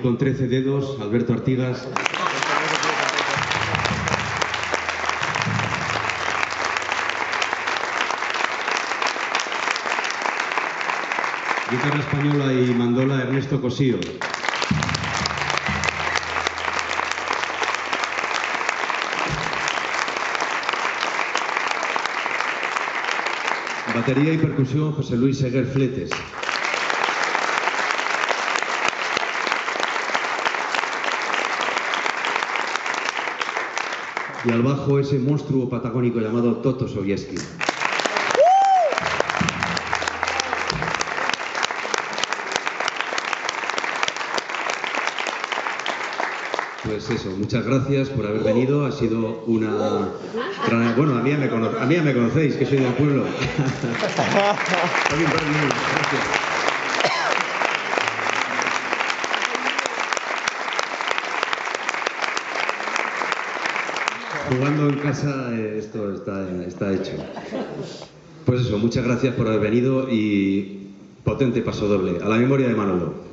con 13 dedos, Alberto Artigas. Guitarra española y mandola, Ernesto Cosío. Batería y percusión, José Luis Seguer Fletes. Y al bajo ese monstruo patagónico llamado Toto Sobieski. Pues eso, muchas gracias por haber venido, ha sido una... Bueno, a mí ya me conocéis, que soy del pueblo. Gracias. Jugando en casa, esto está hecho. Pues eso, muchas gracias por haber venido y potente paso doble. A la memoria de Manolo.